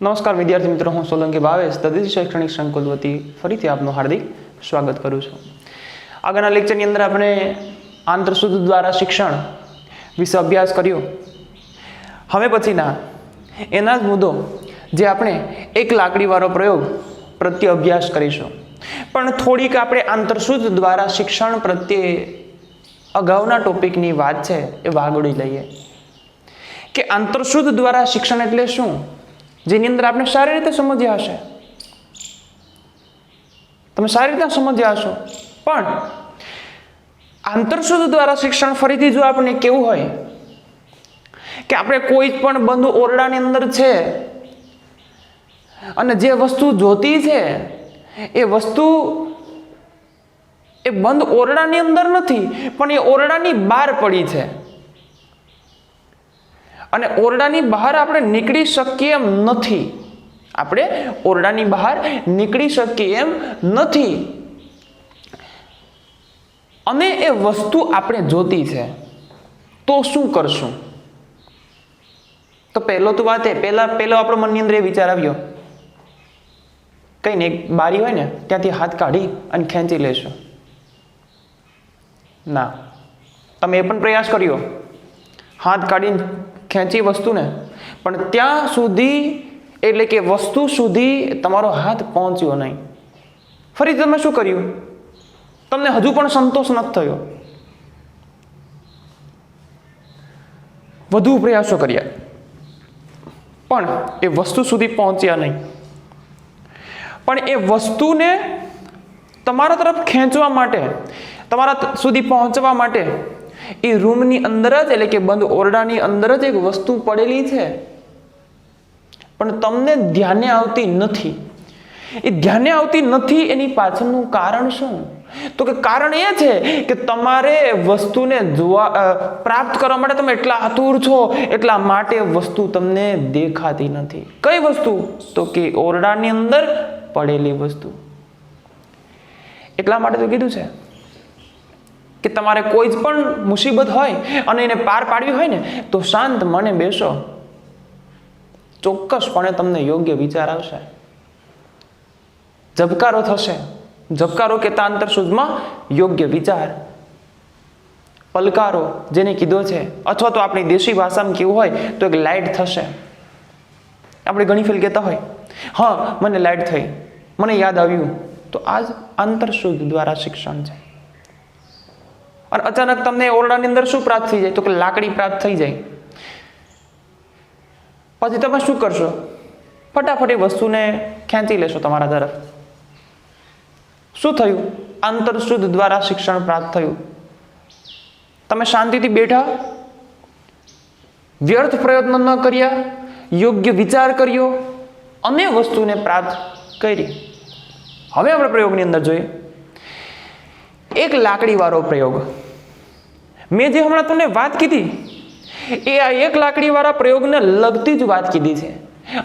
નમસ્કાર વિદ્યાર્થી મિત્રો, હું સોલંકી ભાવેશ તદ્દિત શૈક્ષણિક સંકુલ વતી ફરીથી આપનું હાર્દિક સ્વાગત કરું છું. આગળના લેક્ચરની અંદર આપણે આંતરસૂત્ર દ્વારા શિક્ષણ વિશે અભ્યાસ કર્યો. હવે પછીના એના જ મુદ્દો જે આપણે એક લાકડીવાળો પ્રયોગ પ્રત્યે અભ્યાસ કરીશું. પણ થોડીક આપણે આંતરસૂત્ર દ્વારા શિક્ષણ પ્રત્યે અગાઉના ટોપિકની વાત છે એ વાગોળી લઈએ કે આંતરસૂત્ર દ્વારા શિક્ષણ એટલે શું, જેની અંદર આપણે સારી રીતે સમજ્યા હશે, તમે સારી રીતે સમજ્યા હશો. પણ આંતરસૂત્ર દ્વારા શિક્ષણ ફરીથી જો આપણે કેવું હોય કે આપણે કોઈ પણ બંધ ઓરડાની અંદર છે અને જે વસ્તુ જોતી છે એ વસ્તુ એ બંધ ઓરડાની અંદર નથી, પણ એ ઓરડાની બહાર પડી છે અને ઓરડાની બહાર આપણે નીકળી શકીએ એમ નથી. આપણે ઓરડાની બહાર નીકળી શકીએ એમ નથી અને એ વસ્તુ આપણે જોતી છે, તો શું કરશું? તો પહેલો તો વાત એ પહેલો આપણો મનની અંદર એ વિચાર આવ્યો, કઈ ને એક બારી હોય ને ત્યાંથી હાથ કાઢી અને ખેંચી લેશું. ના, તમે એ પણ પ્રયાસ કર્યો હાથ કાઢીને ખેંચી વસ્તુને, પણ ત્યાં સુધી એટલે કે વસ્તુ સુધી તમારો હાથ પહોંચ્યો નહીં. ફરી તમે શું કર્યું? તમને હજુ પણ સંતોષ નથી થયો, વધુ પ્રયાસો કર્યા પણ એ વસ્તુ સુધી પહોંચ્યા નહીં. પણ એ વસ્તુને તમારા તરફ ખેંચવા માટે, તમારા સુધી પહોંચવા માટે એ રૂમની અંદર જ એટલે કે બંધ ઓરડાની અંદર જ એક વસ્તુ પડેલી છે, પણ તમને ધ્યાને આવતી નથી. એ ધ્યાને આવતી નથી એની પાછળનું કારણ શું? તો કે કારણ એ છે કે તમારે વસ્તુને પ્રાપ્ત કરવા માટે તમે એટલા આતુર છો, એટલા માટે વસ્તુ તમને દેખાતી નથી. કઈ વસ્તુ? તો કે ઓરડાની અંદર પડેલી વસ્તુ. એટલા માટે તો કીધું છે કે તમારે કોઈ જ પણ મુસીબત હોય અને એને પાર પાડવી હોય ને તો શાંત મને બેસો, ચોક્કસપણે તમને યોગ્ય વિચાર આવશે, ઝબકારો થશે. ઝબકારો કે આંતરસૂત્રમાં યોગ્ય વિચાર, પલકારો જેને કીધો છે, અથવા તો આપણી દેશી ભાષામાં કેવું હોય તો એક લાઇટ થશે. આપણે ઘણી ફેર કહેતા હોય, હા મને લાઇટ થઈ, મને યાદ આવ્યું, તો આ જ આંતરસૂત્ર દ્વારા શિક્ષણ છે. અને અચાનક તમને ઓરડાની અંદર શું પ્રાપ્ત થઈ જાય? તો કે લાકડી પ્રાપ્ત થઈ જાય. પછી તમે શું કરશો? ફટાફટ એ વસ્તુને ખેંચી લેશો તમારા તરફ. શું થયું? આંતરસૂત્ર દ્વારા શિક્ષણ પ્રાપ્ત થયું. તમે શાંતિથી બેઠા, વ્યર્થ પ્રયત્ન ન કર્યા, યોગ્ય વિચાર કર્યો અને વસ્તુને પ્રાપ્ત કરી. હવે આપણે પ્રયોગની અંદર જોઈએ એક લાકડીવાળો પ્રયોગ. મેં જે હમણાં તમને વાત કીધી એ આ એક લાકડીવાળા પ્રયોગને લગતી જ વાત કીધી છે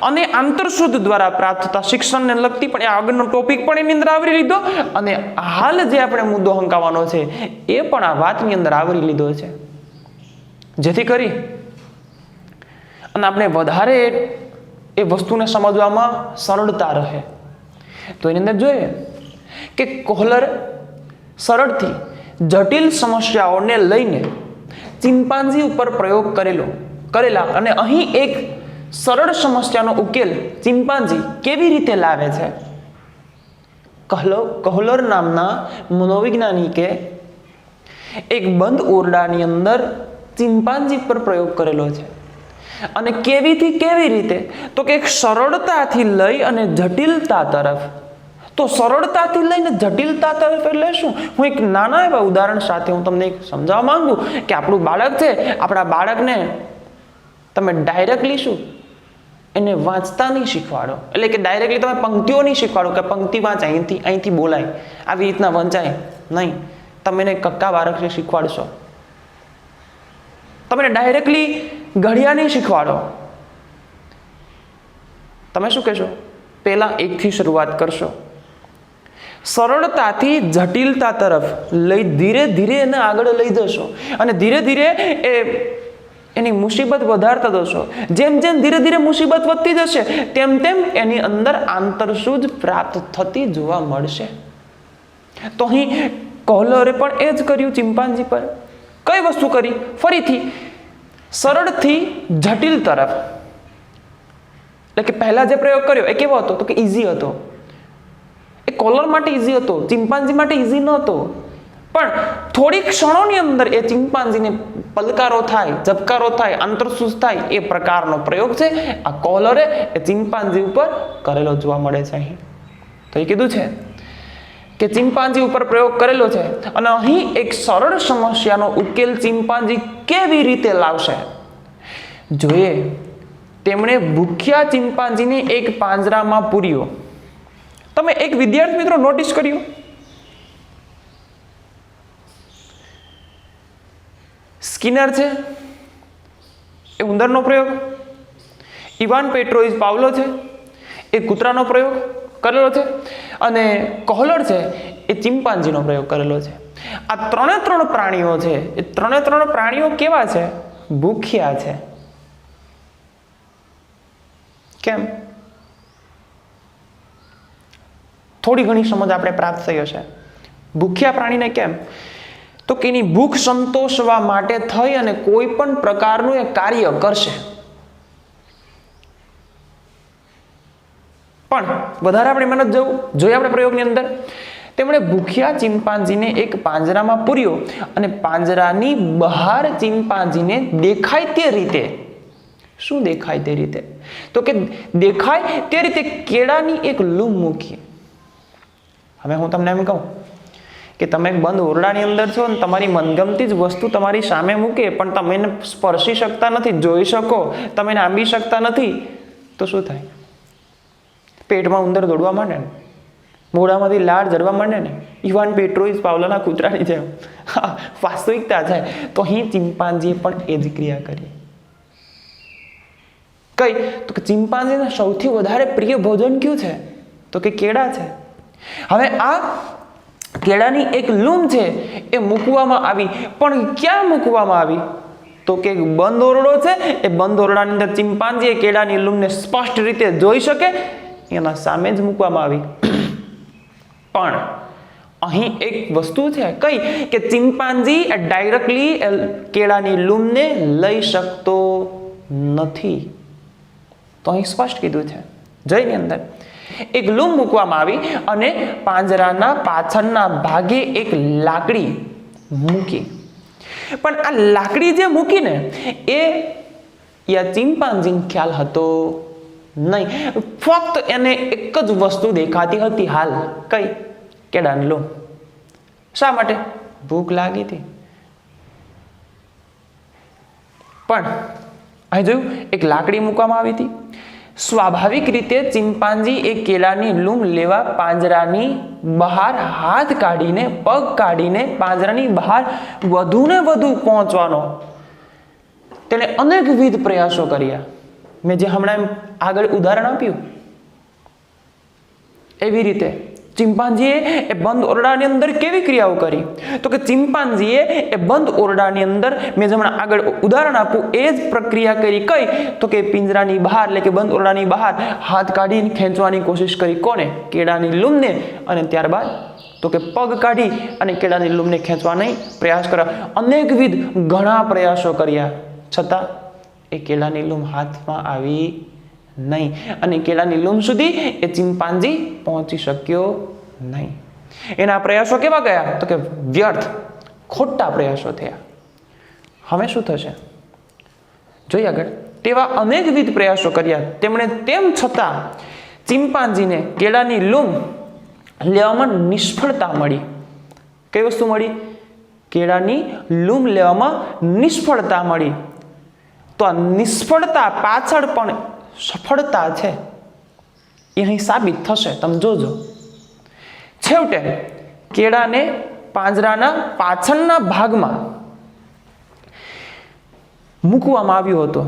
અને આંતરસૂત્ર દ્વારા પ્રાપ્ત થતા શિક્ષણને લગતી પણ આગળનો ટોપિક પણ એની અંદર આવરી લીધો અને હાલ જે આપણે મુદ્દો હંકાવવાનો છે એ પણ આ વાતની અંદર આવરી લીધો છે, જેથી કરી અને આપણે વધારે એ વસ્તુને સમજવામાં સરળતા રહે. તો એની અંદર જોઈએ કે કોહલર સરળથી જટિલ સમસ્યાઓને લઈને ચિમ્પાન્ઝી ઉપર પ્રયોગ કરેલા અને અહીં એક સરળ સમસ્યાનો ઉકેલ ચિમ્પાન્ઝી કેવી રીતે લાવે છે. કોહલર નામના મનોવૈજ્ઞાનિકે એક બંધ ઓરડાની અંદર ચિમ્પાન્ઝી પર પ્રયોગ કરેલો છે અને કેવી રીતે? તો કે એક સરળતાથી લઈ અને જટિલતા તરફ. તો સરળતાથી લઈને જટિલતા તરફ એટલે શું? હું એક નાના એવા ઉદાહરણ સાથે હું તમને સમજાવવા માંગુ કે આપણું બાળક છે, આપણા બાળકને તમે ડાયરેક્ટલી શું એને વાંચતા નહીં શીખવાડો, એટલે કે ડાયરેક્ટલી તમે પંક્તિઓ નહીં શીખવાડો કે પંક્તિ વાંચ, અહીંથી બોલાય, આવી રીતના વંચાય નહીં. તમે એને કક્કા બાળકને શીખવાડશો. તમે ડાયરેક્ટલી ઘડિયા નહીં શીખવાડો. તમે શું કહેશો? પહેલા એકથી શરૂઆત કરશો, સરળતાથી જટિલતા તરફ લઈ ધીરે ધીરે એને આગળ લઈ જશો અને ધીરે ધીરે એની મુસીબત વધારતા જશો. જેમ જેમ ધીરે ધીરે મુસીબત વધતી જશે તેમ તેમ એની અંદર આંતરસૂઝ પ્રાપ્ત થતી જોવા મળશે. તો અહીં કોહલરે પણ એ જ કર્યું ચિંપાંજી પર. કઈ વસ્તુ કરી? ફરીથી સરળથી જટિલ તરફ. એટલે કે પહેલા જે પ્રયોગ કર્યો એ કેવો હતો? તો કે ઈઝી હતો. એ કોલર માટે ઈઝી હતો, ચિંપાંજી માટે ઈઝી ન હતો. પણ થોડી ક્ષણોની અંદર એ ચિંપાંજીને પલકારો થાય, ઝબકારો થાય, આંતરસૂઝ થાય એ પ્રકારનો પ્રયોગ છે આ કોહલરે એ ચિંપાંજી ઉપર કરેલો જોવા મળે છે. અહીં તો એ કીધું છે કે ચિંપાંજી ઉપર પ્રયોગ કરેલો છે અને અહીં એક સરળ સમસ્યાનો ઉકેલ ચિંપાંજી કેવી રીતે લાવશે જોઈએ. તેમણે ભૂખ્યા ચિંપાંજીને એક પાંજરામાં પૂર્યો. તમે એક વિદ્યાર્થી મિત્રો નોટિસ કર્યું? સ્કિનર છે એ ઉંદરનો પ્રયોગ, ઇવાન પેટ્રોવિચ પાવલો છે એ કૂતરાનો પ્રયોગ કરેલો છે અને કોહલર છે એ ચિંપાંજીનો પ્રયોગ કરેલો છે. આ ત્રણ પ્રાણીઓ છે એ ત્રણ પ્રાણીઓ કેવા છે? ભૂખ્યા છે. કેમ? થોડી ઘણી સમજ આપણે પ્રાપ્ત થઈ હશે. ભૂખ્યા પ્રાણીને કેમ? તો કે એની ભૂખ સંતોષવા માટે થઈ અને કોઈ પણ પ્રકારનું એ કાર્ય કરશે. પણ વધારે આપણે મહેનત જોઈએ આપણે પ્રયોગની અંદર. તેમણે ભૂખ્યા ચિંપાંજીને એક પાંજરામાં પૂર્યો અને પાંજરાની બહાર ચિંપાંજીને દેખાય તે રીતે. શું દેખાય તે રીતે? તો કે દેખાય તે રીતે કેળાની એક લૂમ મૂકી. હવે હું તમને એમ કહું કે તમે એક બંધ ઓરડાની અંદર છો અને તમારી મનગમતી જ વસ્તુ તમારી સામે મૂકે પણ તમે એને સ્પર્શી શકતા નથી, જોઈ શકો, તમે એને આંબી શકતા નથી, તો શું થાય? પેટમાં ઉંદર દોડવા માંડે ને, મોઢામાંથી લાળ ઝરવા માંડે ને. ઇવાન પેટ્રોવિચ પાવલોના કૂતરાની જેમ વાસ્તવિકતા છે. તો અહીં ચિંપાંજીએ પણ એ જ ક્રિયા કરી. કઈ? તો કે ચિંપાંજીને સૌથી વધારે પ્રિય ભોજન કયું છે? તો કે કેળા છે. હવે આ કેળાની એક લૂમ છે એ મૂકવામાં આવી. પણ ક્યાં મૂકવામાં આવી? તો કે બંધ ઓરડો છે એ બંધ ઓરડાની અંદર ચિંપાંજી એ કેળાની લૂમને સ્પષ્ટ રીતે જોઈ શકે એના સામે જ મૂકવામાં આવી. પણ અહીં એક વસ્તુ છે. કઈ? કે ચિંપાંજી ડાયરેક્ટલી કેળાની લૂમને લઈ શકતો નથી. તો અહીં સ્પષ્ટ કીધું છે જયની અંદર એક લૂમ મૂકવામાં આવી અને પાંજરાના પાછળના ભાગે એક લાકડી મૂકી. પણ આ લાકડી જે મૂકીને એ ચિંપાંજીને ખ્યાલ હતો નહીં. ફક્ત એને એક જ વસ્તુ દેખાતી હતી હાલ. કઈ? કેળાની લૂમ. શા માટે? ભૂખ લાગી હતી. પણ અહીં જોયું એક લાકડી મૂકવામાં આવી હતી. સ્વાભાવિક રીતે ચિંપાંજી એ કેળાની લૂમ લેવા પાંજરાની બહાર હાથ કાઢીને, પગ કાઢીને પાંજરાની બહાર વધુ ને વધુ પહોંચવાનો તેને અનેકવિધ પ્રયાસો કર્યા. મેં જે હમણાં આગળ ઉદાહરણ આપ્યું એવી રીતે ચિંપાંજીએ એ બંધ ઓરડાની અંદર કેવી ક્રિયાઓ કરી? તો કે ચિંપાંજીએ એ બંધ ઓરડાની અંદર મેં હમણાં આગળ ઉદાહરણ આપ્યું એ જ પ્રક્રિયા કરી. કઈ? તો કે પિંજરાની બહાર એટલે કે બંધ ઓરડાની બહાર હાથ કાઢીને ખેંચવાની કોશિશ કરી. કોને? કેળાની લૂમને. અને ત્યારબાદ તો કે પગ કાઢી અને કેળાની લૂમને ખેંચવાનો પ્રયાસ કર્યો. અનેકવિધ ઘણા પ્રયાસો કર્યા છતાં એ કેળાની લૂમ હાથમાં આવી નહીં અને કેળાની લૂમ સુધી એ ચિંપાંજી પહોંચી શક્યો નહીં. એના પ્રયાસો કેવા ગયા? તો કે વ્યર્થ, ખોટા પ્રયાસો થયા. હવે શું થશે જોઈએ આગળ. તેવા અનેકવિધ પ્રયાસો કર્યા તેમણે, તેમ છતાં ચિંપાંજીને કેળાની લૂમ લેવામાં નિષ્ફળતા મળી. કઈ વસ્તુ મળી? કેળાની લૂમ લેવામાં નિષ્ફળતા મળી. તો આ નિષ્ફળતા પાછળ પણ સફળતા છે એ અહીં સાબિત થશે. તમે જોજો. છેવટે કેળાને પાંજરાના પાછળના ભાગમાં મૂકવામાં આવ્યો હતો.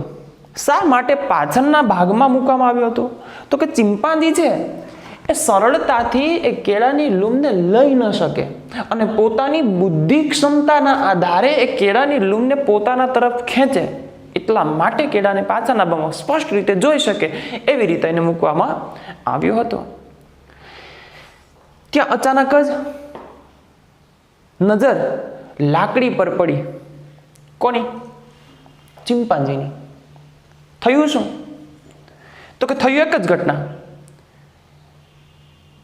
શા માટે પાછળના ભાગમાં મૂકવામાં આવ્યો હતો? તો કે ચિંપાંજી છે એ સરળતાથી એ કેળાની લૂમને લઈ ન શકે અને પોતાની બુદ્ધિ ક્ષમતાના આધારે એ કેળાની લૂમને પોતાના તરફ ખેંચે એટલા માટે કેળાને પાછળના ભાગમાં સ્પષ્ટ રીતે જોઈ શકે એવી રીતે એને મૂકવામાં આવ્યો હતો. ત્યાં અચાનક જ નજર લાકડી પર પડી. કોની? ચિંપાંજીની. થયું શું? તો કે થયું એક જ ઘટના.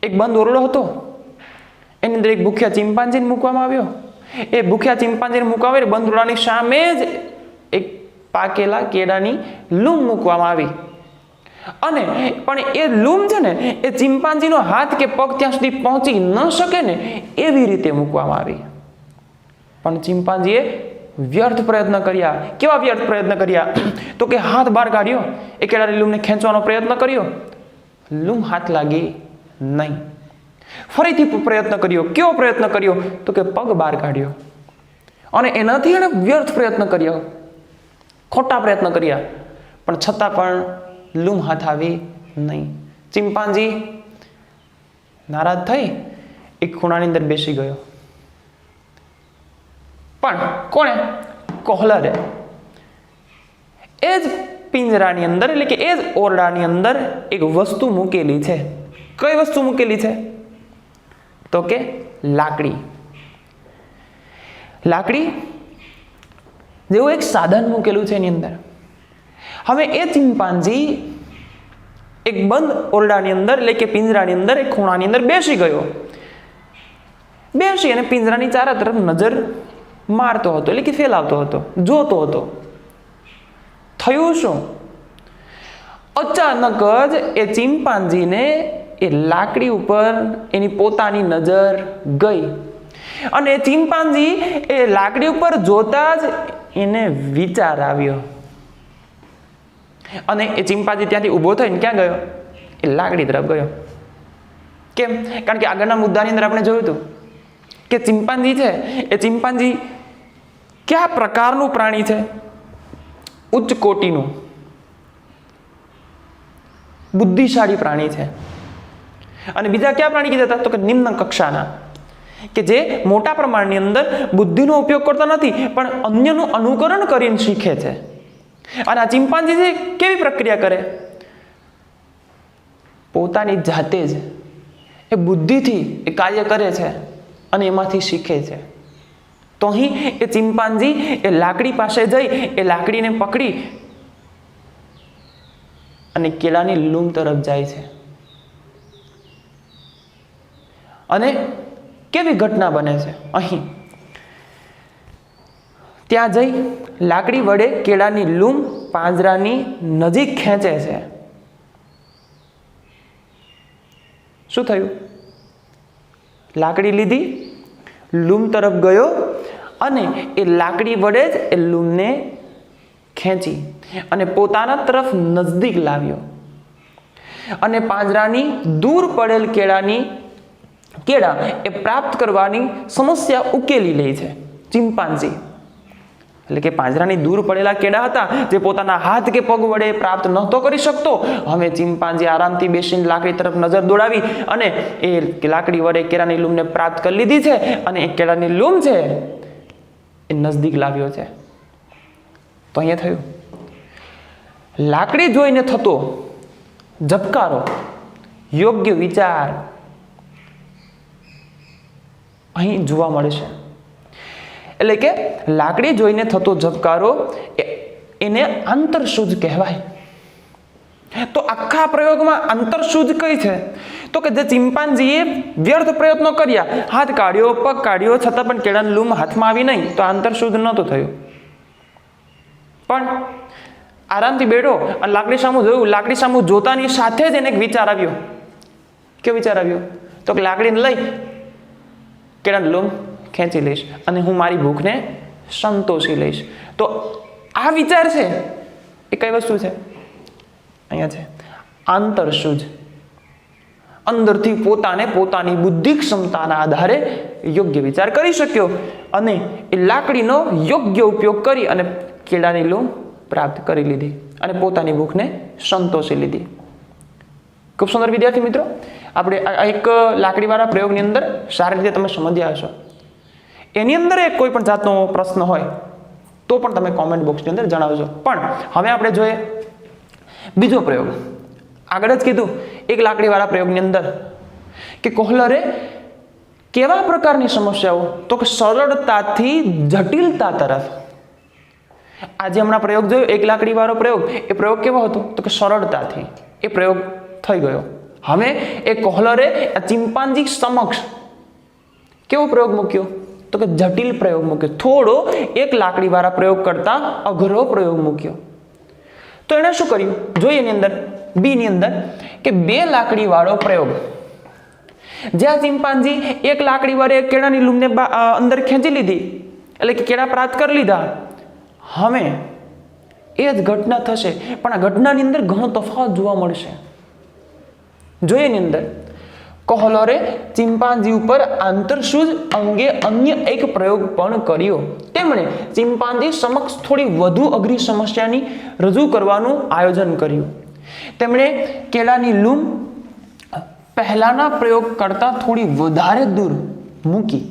એક બંધ ઓરડો હતો, એની અંદર એક ભૂખ્યા ચિંપાંજીને મૂકવામાં આવ્યો. એ ભૂખ્યા ચિંપાંજીને મૂકવામાં આવી, બંધ ઓરડાની સામે જ એક પાકેલા કેળાની લૂમ મૂકવામાં આવી. અને પણ એ લૂમ છે ને એ ચિંપાંજીનો હાથ કે પગ ત્યાં સુધી પહોંચી ન શકે ને એવી રીતે મૂકવામાં આવી. પણ ચિંપાંજીએ વ્યર્થ પ્રયત્ન કર્યા. કેવા વ્યર્થ પ્રયત્ન કર્યા? તો કે હાથ બહાર કાઢ્યો, એ કેળાની લૂમને ખેંચવાનો પ્રયત્ન કર્યો, લૂમ હાથ લાગી નહીં. ફરીથી પ્રયત્ન કર્યો. કેવો પ્રયત્ન કર્યો? તો કે પગ બહાર કાઢ્યો, અને એનાથી એને વ્યર્થ પ્રયત્ન કર્યો, ખોટા પ્રયત્ન કર્યા, પણ છતાં પણ લૂમ હાથ આવી નહીં. ચિંપાંજી નારાજ થઈ એક ખૂણાની અંદર બેસી ગયો. પણ કોણે? કોહલરે. એ જ પિંજરાની અંદર, એટલે કે એ જ ઓરડાની અંદર એક વસ્તુ મૂકેલી છે. કઈ વસ્તુ મૂકેલી છે? તો કે લાકડી. લાકડી જેવું એક સાધન મૂકેલું છે એની અંદર. હવે એ ચિંપાંજી એક બંધ ઓરડાની અંદર, એટલે કે પિંજરાની અંદર, એક ખૂણાની અંદર બેસી ગયો. બેસી અને પિંજરાની ચારે તરફ નજર મારતો હતો, એટલે કે ફેલાવતો હતો, જોતો હતો. થયું શું? અચાનક જ એ ચિંપાંજીને એ લાકડી ઉપર એની પોતાની નજર ગઈ, અને ચિંપાંજી એ લાકડી ઉપર જોતા જ એને વિચાર આવ્યો. અને એ ચિંપાંજી ત્યાંથી ઊભો થઈને ક્યાં ગયો? એ લાકડી તરફ ગયો. કેમ? કારણ કે આગળના મુદ્દાની અંદર આપણે જોયું હતું કે ચિંપાંજી છે એ ચિંપાંજી કયા પ્રકારનું પ્રાણી છે? ઉચ્ચ કોટીનું બુદ્ધિશાળી પ્રાણી છે. અને બીજા કયા પ્રાણી કીધા હતા? તો કે નિમ્ન કક્ષાના, કે જે મોટા પ્રમાણની અંદર બુદ્ધિનો ઉપયોગ કરતા નથી, પણ અન્યનું અનુકરણ કરીને શીખે છે. અને આ ચિંપાંજી છે કેવી પ્રક્રિયા કરે? પોતાની જાતે જ એ બુદ્ધિથી એ કાર્ય કરે છે અને એમાંથી શીખે છે. તો અહીં એ ચિંપાંજી એ લાકડી પાસે જઈ એ લાકડીને પકડી અને કેળાની લૂમ તરફ જાય છે. અને કેવી ઘટના બને છે અહીં? ત્યાં જઈ લાકડી વડે કેળાની લૂમ પાંજરાની નજીક ખેંચે છે. શું થયું? લાકડી લીધી, લૂમ તરફ ગયો અને એ લાકડી વડે જ એ લૂમને ખેંચી અને પોતાના તરફ નજદીક લાવ્યો, અને પાંજરાની દૂર પડેલ કેળા એ પ્રાપ્ત કરવાની સમસ્યા ઉકેલી લે છે ચિંપાંજી. એટલે કે પાંજરાની દૂર પડેલા કેળા હતા જે પોતાના હાથ કે પગ વડે પ્રાપ્ત નહોતો કરી શકતો, હવે ચિંપાંજી આરામથી બેસીને લાકડી તરફ નજર દોડાવી અને એ લાકડી વડે કેળાની લૂમને પ્રાપ્ત કરી લીધી છે, અને એ કેળાની લૂમ છે એ નજદીક લાવ્યો છે. તો અહીંયા થયું લાકડી જોઈને થતો ઝબકારો, યોગ્ય વિચાર અહીં જોવા મળે છે. એટલે કે લાકડી જોઈને થતો ઝબકારો એને આંતરસૂઝ કહેવાય. તો આખા પ્રયોગમાં આંતરસૂઝ કઈ છે? તો કે જે ચિંપાંજીએ વ્યર્થ પ્રયત્નો કર્યા, હાથ કાઢ્યો, પગ કાઢ્યો, છતાં પણ કેળાની લૂમ હાથમાં આવી નહીં, તો આંતરસૂઝ નહોતું થયું. પણ આરામથી બેઠો અને લાકડી સામું જોયું, લાકડી સામું જોતાની સાથે જ એને એક વિચાર આવ્યો. કેવો વિચાર આવ્યો? તો કે લાકડીને લઈ કેળાની લૂમ ખેંચી લઈશ અને હું મારી ભૂખને સંતોષી લઈશ. તો આ વિચાર છે એ કઈ વસ્તુ છે? અહીંયા છે આંતરસૂઝ. અંદરથી પોતાની બુદ્ધિ ક્ષમતાના આધારે યોગ્ય વિચાર કરી શક્યો અને એ લાકડીનો યોગ્ય ઉપયોગ કરી અને કેળાની લૂમ પ્રાપ્ત કરી લીધી અને પોતાની ભૂખને સંતોષી લીધી. ખૂબ સુંદર વિદ્યાર્થી મિત્રો, આપણે આ એક લાકડીવાળા પ્રયોગની અંદર સારી રીતે તમે સમજ્યા હશો. એની અંદર એક કોઈ પણ જાતનો પ્રશ્ન હોય તો પણ તમે કોમેન્ટ બોક્સની અંદર જણાવજો. પણ હવે આપણે જોઈએ બીજો પ્રયોગ. આગળ જ કીધું એક લાકડીવાળા પ્રયોગની અંદર કે કોહલરે કેવા પ્રકારની સમસ્યાઓ, તો કે સરળતાથી જટિલતા તરફ. આજે હમણાં પ્રયોગ જોયો એક લાકડીવાળો પ્રયોગ, એ પ્રયોગ કેવો હતો? તો કે સરળતાથી એ પ્રયોગ થઈ ગયો. હવે એ કોહલરે ચિંપાંજી સમક્ષ કેવો પ્રયોગ મૂક્યો? તો કે જટિલ પ્રયોગ મૂક્યો. થોડો એક લાકડીવાળા પ્રયોગ કરતા અઘરો પ્રયોગ મૂક્યો. તો એણે શું કર્યું? જોઈએ એની અંદર બી ની અંદર કે બે લાકડીવાળો પ્રયોગ. જ્યાં ચિંપાંજી એક લાકડી વડે કેળાની લૂમને અંદર ખેંચી લીધી, એટલે કે કેળા પ્રાપ્ત કરી લીધા. હવે એ જ ઘટના થશે, પણ આ ઘટનાની અંદર ઘણો તફાવત જોવા મળશે. જોઈએ એની અંદર કોહલરે ચિંપાંજી ઉપર આંતરસૂઝ અંગે અન્ય એક પ્રયોગ પણ કર્યો. તેમણે ચિંપાંજી સમક્ષ થોડી વધુ અઘરી સમસ્યાની રજૂ કરવાનું આયોજન કર્યું. તેમણે કેળાની લૂમ પહેલાના પ્રયોગ કરતા થોડી વધારે દૂર મૂકી.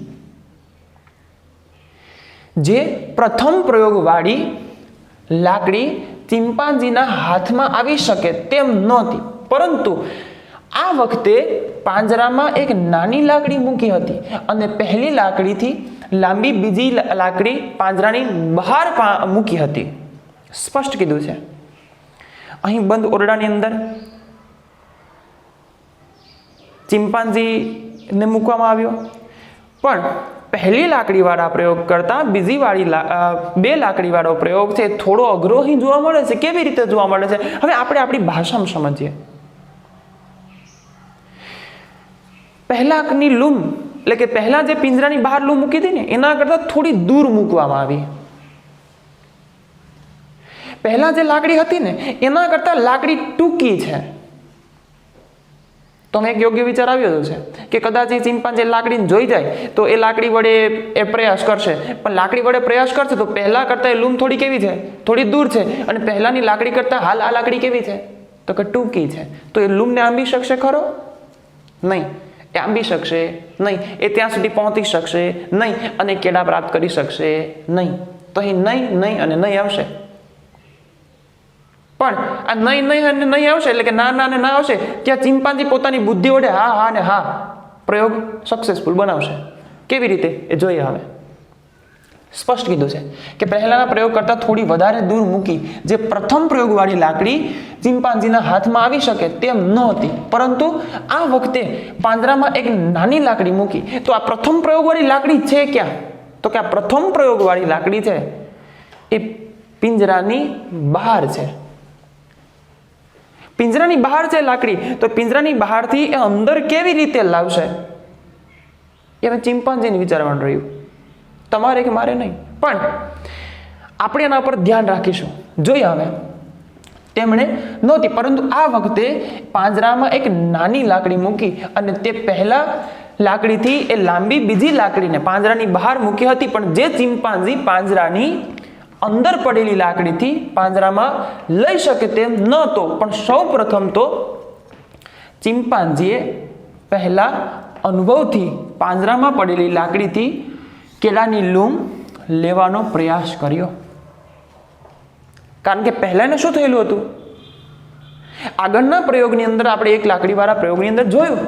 જે પ્રથમ પ્રયોગવાળી લાકડી ચિંપાંજીના હાથમાં આવી શકે તેમ નહોતી, પરંતુ આ વખતે પાંજરામાં એક નાની લાકડી મૂકી હતી અને પહેલી લાકડીથી લાંબી બીજી લાકડી પાંજરાની બહાર મૂકી હતી. સ્પષ્ટ કીધું છે. અહીં બંધ ઓરડાની અંદર ચિંપાંજીને મૂકવામાં આવ્યો, પણ પહેલી લાકડીવાળા પ્રયોગ કરતા બીજી વાળી બે લાકડીવાળો પ્રયોગ છે થોડો અઘરો અહીં જોવા મળે છે. કેવી રીતે જોવા મળે છે? હવે આપણે આપણી ભાષામાં સમજીએ. પહેલાની લૂમ એટલે કે પહેલા જે પિંજરાની બહાર લૂમ મૂકી હતી ને એના કરતા થોડી દૂર મૂકવામાં આવી. પહેલા જે લાકડી હતી ને એના કરતા લાકડી ટૂંકી છે. તો એક યોગ્ય વિચાર આવ્યો છે કે કદાચ એ ચિંપાંજી લાકડીને જોઈ જાય તો એ લાકડી વડે એ પ્રયાસ કરશે, પણ લાકડી વડે પ્રયાસ કરશે તો પહેલા કરતા એ લૂમ થોડી કેવી છે? થોડી દૂર છે. અને પહેલાની લાકડી કરતા હાલ આ લાકડી કેવી છે? તો કે ટૂંકી છે. તો એ લૂમને આંબી શકશે ખરો? નહીં. એ આંબી શકશે નહીં. એ ત્યાં સુધી પહોંચી શકશે નહીં અને કેળા પ્રાપ્ત કરી શકશે નહીં. તો અહીં નહીં, નહીં અને નહીં આવશે. પણ આ નહીં નહીં અને નહીં આવશે એટલે કે ના ના અને ના આવશે, ત્યાં ચિંપાંજી પોતાની બુદ્ધિ વડે હા હા ને હા પ્રયોગ સક્સેસફુલ બનાવશે. કેવી રીતે એ જોઈએ. હવે સ્પષ્ટ કીધું છે કે પહેલાના પ્રયોગ કરતા થોડી વધારે દૂર મૂકી. જે પ્રથમ પ્રયોગવાળી લાકડી ચિંપાંજીના હાથમાં આવી શકે તેમ નહોતી, પરંતુ આ વખતે પાંજરામાં એક નાની લાકડી મૂકી. તો આ પ્રથમ પ્રયોગવાળી લાકડી છે ક્યાં? તો કે આ પ્રથમ પ્રયોગવાળી લાકડી છે એ પિંજરાની બહાર છે. પિંજરાની બહાર છે લાકડી, તો પિંજરાની બહારથી એ અંદર કેવી રીતે લાવશે એ હવે ચિંપાંજીને વિચારવાનું રહ્યું. તમારે કે મારે નહીં, પણ આપણે એના પર ધ્યાન રાખીશું. જોઈએ હવે તેમણે નહોતી, પરંતુ આ વખતે પાંજરામાં એક નાની લાકડી મૂકી અને તે પહેલા લાકડીથી એ લાંબી બીજી લાકડીને પાંજરાની બહાર મૂકી હતી, પણ જે ચિંપાંજી પાંજરાની અંદર પડેલી લાકડીથી પાંજરામાં લઈ શકે તેમ નહોતો. પણ સૌ પ્રથમ તો ચિંપાંજીએ પહેલા અનુભવથી પાંજરામાં પડેલી લાકડીથી કેળાની લૂમ લેવાનો પ્રયાસ કર્યો. કારણ કે પહેલાને શું થયેલું હતું? આગળના પ્રયોગની અંદર આપણે એક લાકડીવાળા પ્રયોગની અંદર જોયું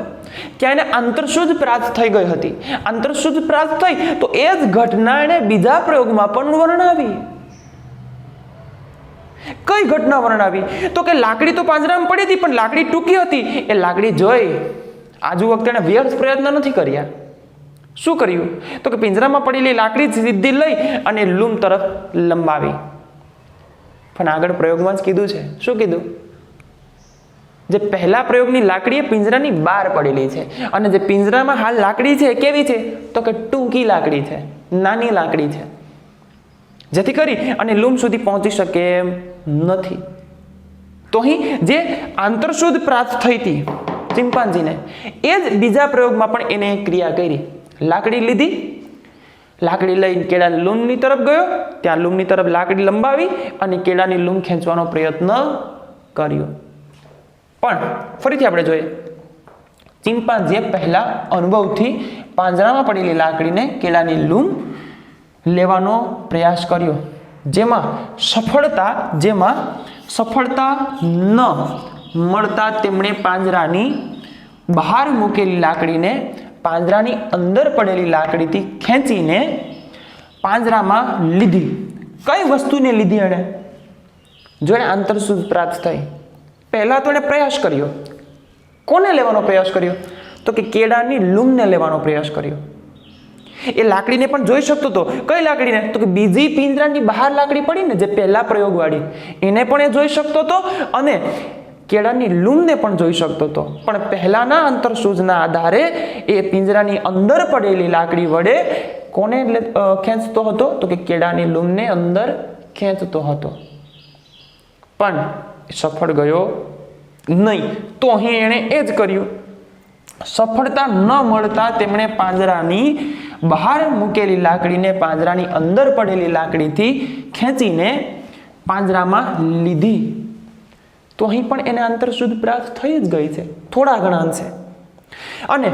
કે એને આંતરસૂઝ પ્રાપ્ત થઈ ગઈ હતી. આંતરસૂઝ પ્રાપ્ત થઈ તો એ જ ઘટના એને બીજા પ્રયોગમાં પણ વર્ણવી. કઈ ઘટના વર્ણવી? તો કે લાકડી તો પાંજરામાં પડી હતી, પણ લાકડી ટૂંકી હતી. એ લાકડી જોઈ આજુ વખતે એને વ્યર્થ પ્રયત્ન નથી કર્યા. શું કર્યું? તો કે પિંજરામાં પડેલી લાકડી સીધી લઈ અને લૂમ તરફ લંબાવી. પણ આગળ પ્રયોગમાં જ કીધું છે. શું કીધું? જે પહેલા પ્રયોગની લાકડી એ પિંજરાની બહાર પડેલી છે અને જે પિંજરામાં હાલ લાકડી છે કેવી છે? તો કે ટૂંકી લાકડી છે, નાની લાકડી છે, જેથી કરી અને લૂમ સુધી પહોંચી શકે એમ નથી. તો અહીં જે આંતરસૂઝ પ્રાપ્ત થઈ હતી ચિંપાંજીને, એ જ બીજા પ્રયોગમાં પણ એને ક્રિયા કરી. લાકડી લીધી, લાકડી લઈને કેળાની લૂમની તરફ ગયો, ત્યાં લૂમની તરફ લાકડી લંબાવી અને કેળાની લૂમ ખેંચવાનો પ્રયત્ન કર્યો. પણ ફરીથી આપણે જોઈએ, ચિંપાંજીએ પહેલા અનુભવથી પાંજરામાં પડેલી લાકડીને કેળાની લૂમ લેવાનો પ્રયાસ કર્યો. જેમાં સફળતા ન મળતા તેમણે પાંજરાની બહાર મૂકેલી લાકડીને પાંજરાની અંદર પડેલી લાકડીથી ખેંચીને પાંજરામાં લીધી. કઈ વસ્તુને લીધી એણે? જો એને આંતરસૂઝ પ્રાપ્ત થઈ, પહેલા તો એણે પ્રયાસ કર્યો. કોને લેવાનો પ્રયાસ કર્યો? તો કે કેળાની લૂમને લેવાનો પ્રયાસ કર્યો. એ લાકડીને પણ જોઈ શકતો હતો. કઈ લાકડીને? તો કે બીજી પિંજરાની બહાર લાકડી પડી ને, જે પહેલા પ્રયોગવાળી, એને પણ એ જોઈ શકતો હતો અને કેળાની લૂમને પણ જોઈ શકતો હતો. પણ પહેલાના આંતરસૂઝના આધારે એ પિંજરાની અંદર પડેલી લાકડી વડે કોને ખેંચતો હતો? તો કે કેળાની લૂમને અંદર ખેંચતો હતો. પણ સફળ ગયો નહીં. તો અહીં એણે એ જ કર્યું. સફળતા ન મળતા તેમણે પાંજરાની બહાર મૂકેલી લાકડીને પાંજરાની અંદર પડેલી લાકડીથી ખેંચીને પાંજરામાં લીધી. તો અહીં પણ એને આંતરસૂઝ પ્રાપ્ત થઈ જ ગઈ છે, થોડા ઘણા અંશે. અને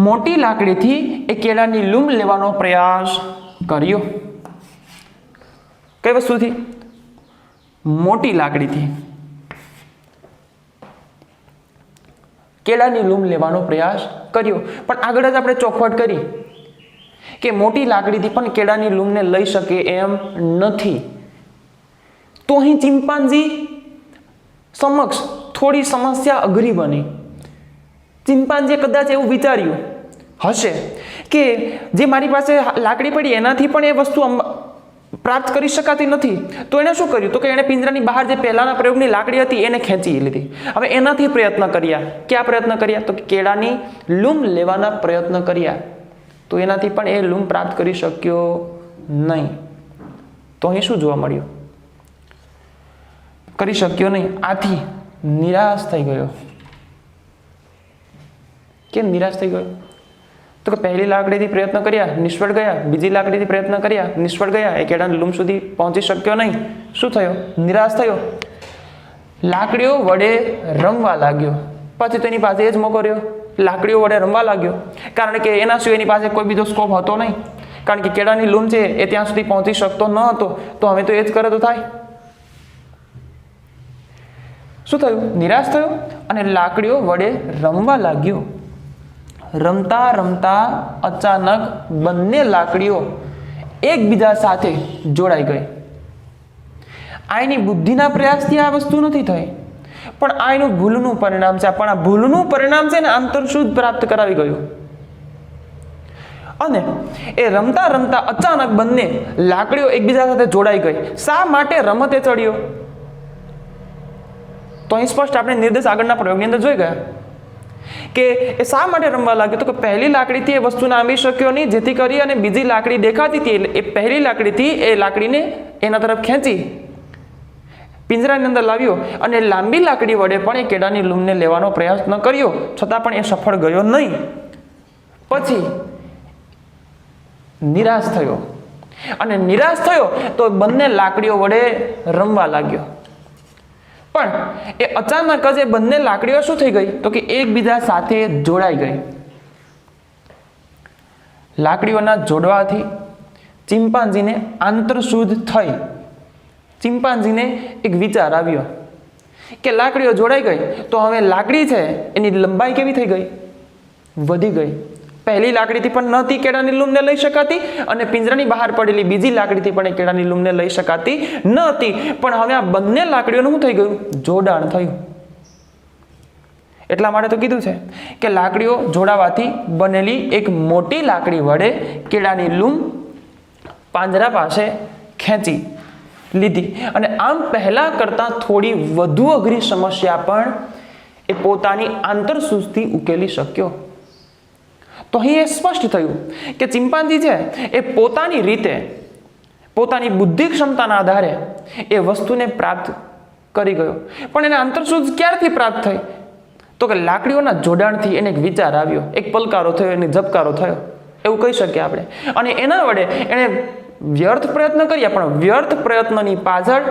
મોટી લાકડીથી એ કેળાની લૂમ લેવાનો પ્રયાસ કર્યો. કઈ વસ્તુથી? મોટી લાકડીથી કેળાની લૂમ લેવાનો પ્રયાસ કર્યો. પણ આગળ જ આપણે ચોખવટ કરી કે મોટી લાકડીથી પણ કેળાની લૂમને લઈ શકે એમ નથી. તો અહીં ચિમ્પાન્ઝી સમક્ષ થોડી સમસ્યા અઘરી બની. ચિમ્પાન્ઝીએ કદાચ એવું વિચાર્યું હશે કે જે મારી પાસે લાકડી પડી એનાથી પણ એ વસ્તુ પ્રાપ્ત કરી શકાતી નથી. તો એણે શું કર્યું? તો કે એણે પિંજરાની બહાર જે પહેલાના પ્રયોગની લાકડી હતી એને ખેંચી લીધી. હવે એનાથી પ્રયત્ન કર્યા. ક્યાં પ્રયત્ન કર્યા? તો કે કેળાની લૂમ લેવાના પ્રયત્ન કર્યા. તો એનાથી પણ એ લૂમ પ્રાપ્ત કરી શક્યો નહીં. તો અહીં શું જોવા મળ્યું? કરી શક્યો નહીં. આથી નિરાશ થઈ ગયો. કેમ નિરાશ થઈ ગયો? તો કે પહેલી લાકડીથી પ્રયત્ન કર્યા, નિષ્ફળ ગયા. બીજી લાકડીથી પ્રયત્ન કર્યા, નિષ્ફળ ગયા. એ કેળાની લૂમ સુધી પહોંચી શક્યો નહીં. શું થયો? નિરાશ થયો. લાકડીઓ વડે રમવા લાગ્યો. પછી તો એની પાસે એ જ મોકો રહ્યો. લાકડીઓ વડે રમવા લાગ્યો. કારણ કે એના સિવાય એની પાસે કોઈ બીજો સ્કોપ હતો નહીં. કારણ કે કેળાની લૂમ છે એ ત્યાં સુધી પહોંચી શકતો ન હતો. તો હવે તો એ જ કરે તો થાય. શું થયું? નિરાશ થયો અને લાકડીઓ વડે રમવા લાગ્યો. રમતા રમતા અચાનક બંને લાકડીઓ એકબીજા સાથે જોડાઈ ગઈ. આ એની બુદ્ધિના પ્રયાસથી આ વસ્તુ નથી થઈ, પણ આ એનું ભૂલનું પરિણામ છે. પણ આ ભૂલનું પરિણામ છે ને આંતરસૂઝ પ્રાપ્ત કરાવી ગયું. અને એ રમતા રમતા અચાનક બંને લાકડીઓ એકબીજા સાથે જોડાઈ ગઈ. શા માટે રમતે ચડ્યો? તો અહીં સ્પષ્ટ આપણે નિર્દેશ આગળના પ્રયોગની અંદર જોઈ ગયા કે એ શા માટે રમવા લાગ્યો. તો કે પહેલી લાકડીથી એ વસ્તુને આંબી શક્યો નહીં, જેથી કરી અને બીજી લાકડી દેખાતી હતી એ પહેલી લાકડીથી એ લાકડીને એના તરફ ખેંચી પિંજરાની અંદર લાવ્યો અને લાંબી લાકડી વડે પણ એ કેળાની લૂમને લેવાનો પ્રયાસ ન કર્યો, છતાં પણ એ સફળ ગયો નહીં. પછી નિરાશ થયો અને નિરાશ થયો તો બંને લાકડીઓ વડે રમવા લાગ્યો. પણ એ અચાનક જ એ બંને લાકડીઓ શું થઈ ગઈ? તો કે એકબીજા સાથે જોડાઈ ગઈ. લાકડીઓના જોડવાથી ચિમ્પાન્ઝીને આંતરસૂઝ થઈ. ચિમ્પાન્ઝીને એક વિચાર આવ્યો કે લાકડીઓ જોડાઈ ગઈ તો હવે લાકડી છે એની લંબાઈ કેવી થઈ ગઈ? વધી ગઈ. પહેલી લાકડીથી પણ નહોતી કેળાની લૂમને લઈ શકાતી અને પિંજરાની બહાર પડેલી બીજી લાકડીથી પણ એ કેળાની લૂમને લઈ શકાતી ન હતી. પણ હવે આ બંને લાકડીઓનું શું થઈ ગયું? જોડાણ થયું. એટલા માટે તો કીધું છે કે લાકડીઓ જોડાવાથી બનેલી એક મોટી લાકડી વડે કેળાની લૂમ પાંજરા પાસે ખેંચી લીધી. અને આમ પહેલા કરતા થોડી વધુ અઘરી સમસ્યા પણ એ પોતાની આંતરસૂઝથી ઉકેલી શક્યો. તો અહીં એ સ્પષ્ટ થયું કે ચિમ્પાન્ઝી છે એ પોતાની રીતે પોતાની બુદ્ધિ ક્ષમતાના આધારે એ વસ્તુને પ્રાપ્ત કરી ગયો. પણ એને આંતરસૂઝ ક્યારથી પ્રાપ્ત થઈ? તો કે લાકડીઓના જોડાણથી એને એક વિચાર આવ્યો, એક પલકારો થયો, એને ઝબકારો થયો, એવું કહી શકીએ આપણે. અને એના વડે એણે વ્યર્થ પ્રયત્ન કર્યા, પણ વ્યર્થ પ્રયત્નની પાછળ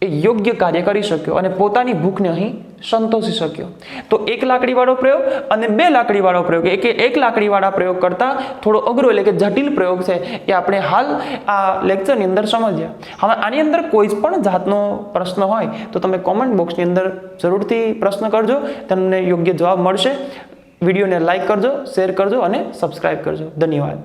એ યોગ્ય કાર્ય કરી શક્યો અને પોતાની ભૂખને અહીં સંતોષી શક્યો. તો એક લાકડીવાળો પ્રયોગ અને બે લાકડીવાળો પ્રયોગ, એક લાકડીવાળા પ્રયોગ કરતાં થોડો અઘરો એટલે કે જટિલ પ્રયોગ છે એ આપણે હાલ આ લેક્ચરની અંદર સમજ્યા. હવે આની અંદર કોઈ પણ જાતનો પ્રશ્ન હોય તો તમે કોમેન્ટ બોક્સની અંદર જરૂરથી પ્રશ્ન કરજો, તમને યોગ્ય જવાબ મળશે. વિડીયોને લાઈક કરજો, શેર કરજો અને સબસ્ક્રાઈબ કરજો. ધન્યવાદ.